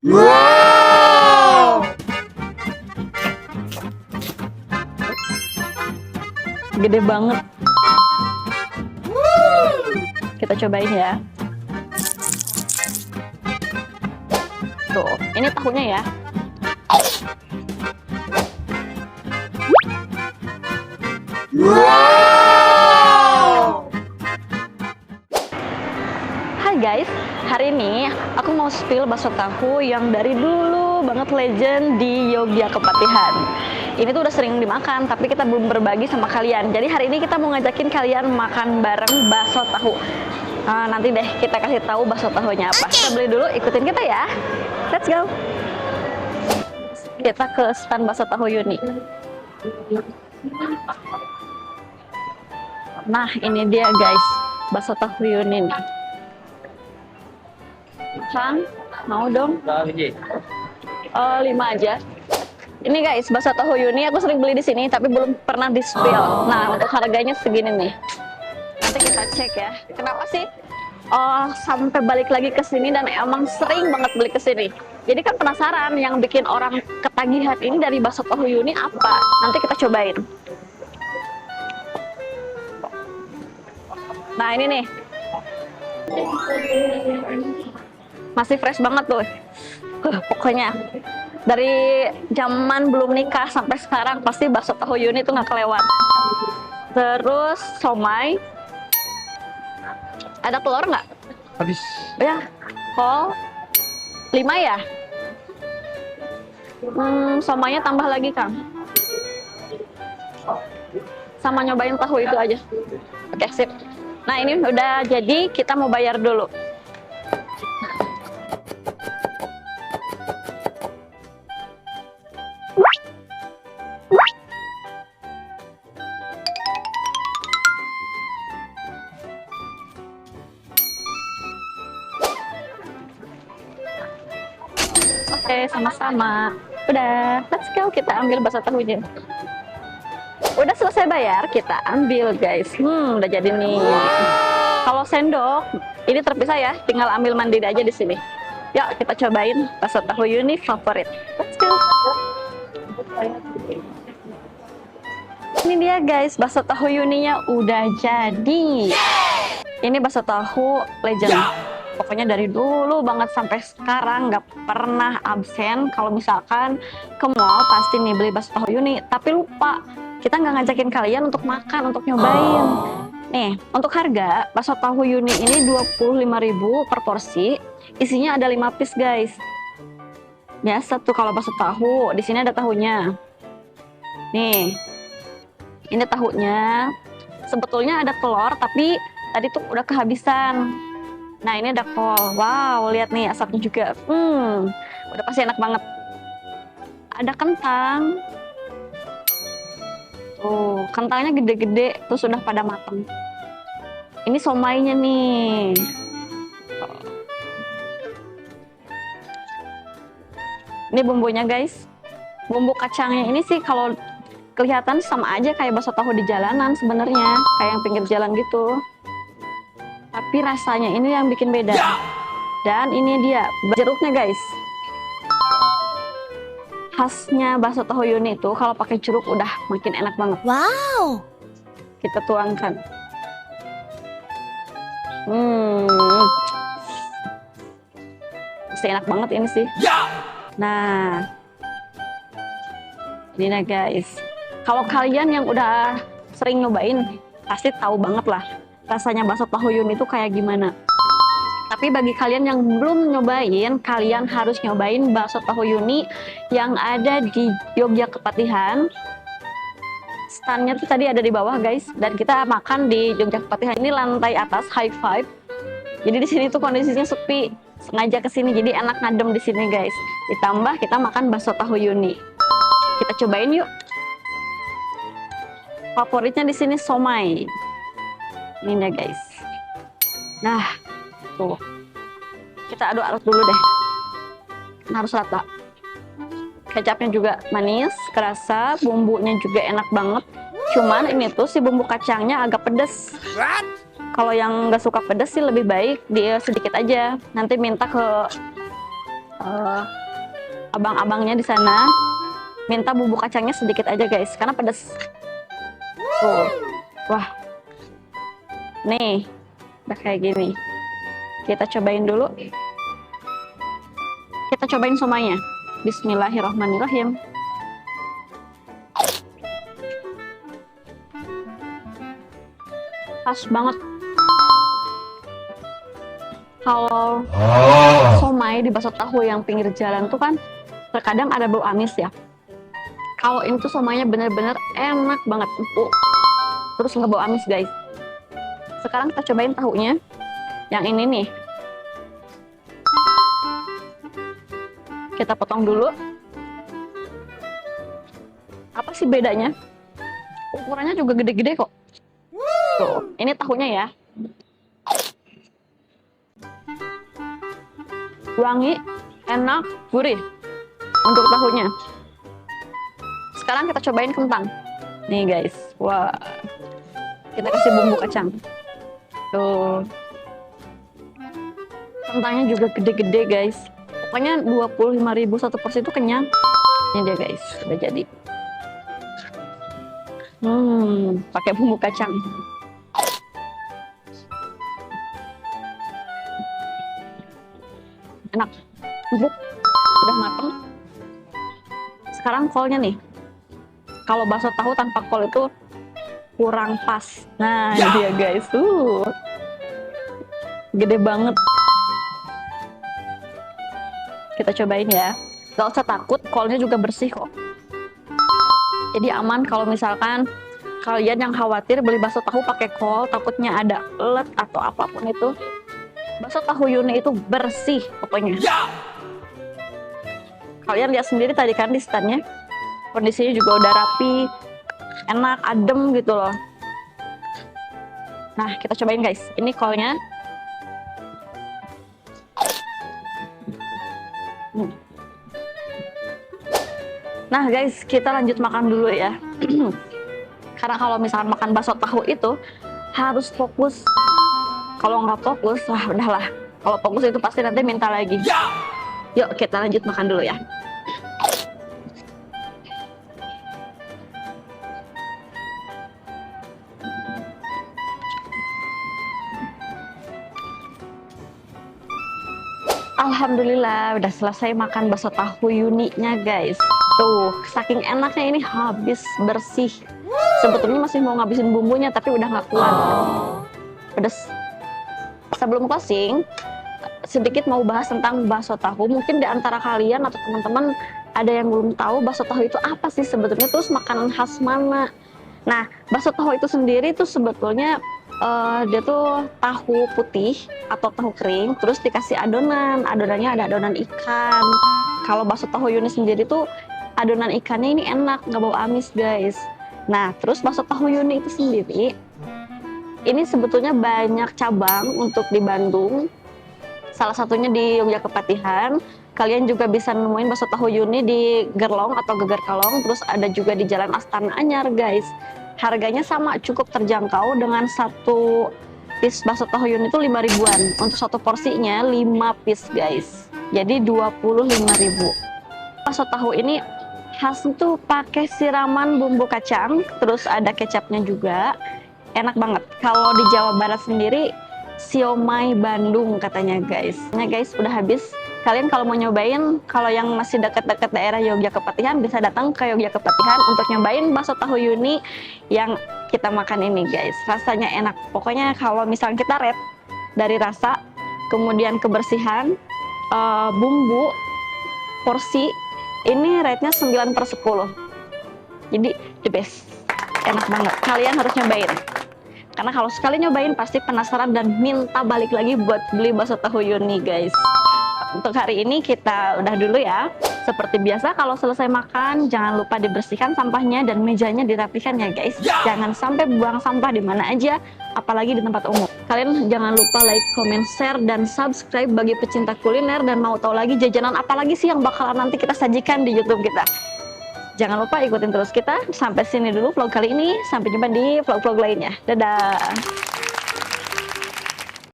Wow! Gede banget. Kita cobain ya. Tuh, ini tahunya ya. Wow! Hai guys, hari ini aku mau spill bakso tahu yang dari dulu banget legend di Yogyakarta Kepatihan. Ini tuh udah sering dimakan, tapi kita belum berbagi sama kalian. Jadi hari ini kita mau ngajakin kalian makan bareng bakso tahu. Nanti deh kita kasih tahu bakso tahunya apa. Kita beli dulu, ikutin kita ya. Let's go. Kita ke stand bakso tahu Yuni. Nah, ini dia guys, bakso tahu Yuni nih. Kang, mau dong? 5 aja. Ini guys, bakso tahu Yuni aku sering beli di sini tapi belum pernah di spill. Nah, untuk harganya segini nih. Nanti kita cek ya. Kenapa sih sampai balik lagi ke sini dan emang sering banget beli ke sini. Jadi kan penasaran yang bikin orang ketagihan ini dari bakso tahu Yuni apa? Nanti kita cobain. Nah, ini nih. Masih fresh banget tuh. Pokoknya dari zaman belum nikah sampai sekarang pasti bakso tahu Yuni tuh nggak kelewat. Terus somai, ada telur nggak? Habis. Ya, kol 5 ya. Somainya tambah lagi Kang. Sama nyobain tahu itu aja. Oke, sip. Nah, ini udah jadi, kita mau bayar dulu. Oke, sama-sama. Udah, let's go. Kita ambil bakso tahunya. Udah selesai bayar, kita ambil guys. Udah jadi nih. Kalau sendok, ini terpisah ya. Tinggal ambil mandiri aja di sini. Yuk, kita cobain bakso tahu Yuni favorit. Let's go. Ini dia guys, bakso tahu Yuninya udah jadi. Ini bakso tahu legend. Pokoknya dari dulu banget sampai sekarang nggak pernah absen. Kalau misalkan ke mall pasti nih beli bakso tahu Yuni. Tapi lupa, kita nggak ngajakin kalian untuk makan, untuk nyobain. Nih, untuk harga bakso tahu Yuni ini 25.000 per porsi. Isinya ada 5 piece guys. Biasa tuh kalau bakso tahu, di sini ada tahunya. Nih, ini tahunya. Sebetulnya ada telur, tapi tadi tuh udah kehabisan. Nah, ini ada kol. Wow, lihat nih asapnya juga. Udah pasti enak banget. Ada kentang. Tuh, kentangnya gede-gede, terus sudah pada matang. Ini somainya nih. Ini bumbunya guys. Bumbu kacangnya ini sih kalau kelihatan sama aja kayak bakso tahu di jalanan sebenarnya, kayak yang pinggir jalan gitu. Tapi rasanya ini yang bikin beda. Dan ini dia jeruknya guys. Khasnya bakso tahu Yuni itu kalau pakai jeruk udah makin enak banget. Wow. Kita tuangkan. Masih enak banget ini sih. Nah, ini nah guys. Kalau kalian yang udah sering nyobain pasti tahu banget lah rasanya bakso tahu Yuni itu kayak gimana. Tapi bagi kalian yang belum nyobain, kalian harus nyobain bakso tahu Yuni yang ada di Yogyakarta Kepatihan. Standnya tuh tadi ada di bawah guys, dan kita makan di Yogyakarta Kepatihan ini lantai atas high five. Jadi di sini tuh kondisinya sepi, sengaja kesini jadi enak ngadem di sini guys. Ditambah kita makan bakso tahu Yuni. Kita cobain yuk. Favoritnya di sini somai. Ini ya guys. Nah, tuh. Kita aduk-aduk dulu deh. Harus rata. Kecapnya juga manis, kerasa, bumbunya juga enak banget. Cuman ini tuh si bumbu kacangnya agak pedes. Kalau yang nggak suka pedes sih lebih baik dia sedikit aja. Nanti minta ke abang-abangnya di sana minta bumbu kacangnya sedikit aja guys, karena pedas. Tuh, wah, nih, udah kayak gini. Kita cobain dulu. Kita cobain somainya. Bismillahirrahmanirrahim. Pas banget. Kalau somai di bakso tahu yang pinggir jalan tuh kan terkadang ada bau amis ya. Kalau ini tuh somainya bener-bener enak banget, empuk. Terus nggak bau amis guys. Sekarang kita cobain tahunya. Yang ini nih. Kita potong dulu. Apa sih bedanya? Ukurannya juga gede-gede kok. Tuh, ini tahunya ya. Wangi, enak, gurih untuk tahunya. Sekarang kita cobain kentang. Nih guys, wah. Kita kasih bumbu kacang. Tuh. Kentangnya juga gede-gede guys. Pokoknya 25.000 satu porsi itu kenyang. Ini dia guys, udah jadi. Pakai bumbu kacang. Enak, empuk, udah mateng. Sekarang kolnya nih. Kalau bakso tahu tanpa kol itu kurang pas. Nah, ini dia guys. Gede banget. Kita cobain ya. Gak usah takut, kolnya juga bersih kok. Jadi aman kalau misalkan kalian yang khawatir beli bakso tahu pakai kol, takutnya ada elet atau apapun itu. Bakso tahu Yuni itu bersih pokoknya. Kalian lihat sendiri tadi kan di standnya. Kondisinya juga udah rapi, enak, adem gitu loh. Nah, kita cobain guys. Ini kolnya. Nah guys, kita lanjut makan dulu ya. Karena kalau misalkan makan bakso tahu itu harus fokus. Kalau nggak fokus, wah udahlah. Kalau fokus itu pasti nanti minta lagi. Yuk kita lanjut makan dulu ya. Alhamdulillah udah selesai makan bakso tahu Yuninya guys. Tuh, saking enaknya ini habis bersih. Sebetulnya masih mau ngabisin bumbunya tapi udah nggak kuat. Pedas. Sebelum closing, sedikit mau bahas tentang bakso tahu. Mungkin di antara kalian atau teman-teman ada yang belum tahu bakso tahu itu apa sih sebetulnya, terus makanan khas mana. Nah, bakso tahu itu sendiri tuh sebetulnya dia tuh tahu putih atau tahu kering, terus dikasih adonan. Adonannya ada adonan ikan. Kalau bakso tahu Yuni sendiri tuh adonan ikannya ini enak, nggak bau amis guys. Nah, terus bakso tahu Yuni itu sendiri, ini sebetulnya banyak cabang untuk di Bandung. Salah satunya di Yogyakarta. Kalian juga bisa nemuin bakso tahu Yuni di Gerlong atau Geger Kalong. Terus ada juga di Jalan Astana Anyar guys. Harganya sama, cukup terjangkau dengan satu piece bakso tahu Yuni itu 5 ribuan. Untuk satu porsinya 5 piece guys. Jadi 25.000. Bakso tahu ini khas tuh pakai siraman bumbu kacang, terus ada kecapnya juga. Enak banget. Kalau di Jawa Barat sendiri siomay Bandung katanya guys. Nah guys, udah habis. Kalian kalau mau nyobain, kalau yang masih dekat-dekat daerah Yogyakarta bisa datang ke Yogyakarta untuk nyobain bakso tahu Yuni yang kita makan ini guys. Rasanya enak. Pokoknya kalau misalnya kita rate dari rasa, kemudian kebersihan, bumbu, porsi, ini rate-nya 9/10. Jadi the best. Enak banget. Kalian harus nyobain. Karena kalau sekali nyobain pasti penasaran dan minta balik lagi buat beli bakso tahu Yuni guys. Untuk hari ini kita udah dulu ya. Seperti biasa kalau selesai makan jangan lupa dibersihkan sampahnya dan mejanya dirapikan ya guys. Jangan sampai buang sampah di mana aja, apalagi di tempat umum. Kalian jangan lupa like, comment, share, dan subscribe bagi pecinta kuliner dan mau tahu lagi jajanan apa lagi sih yang bakalan nanti kita sajikan di YouTube kita. Jangan lupa ikutin terus kita. Sampai sini dulu vlog kali ini. Sampai jumpa di vlog-vlog lainnya. Dadah!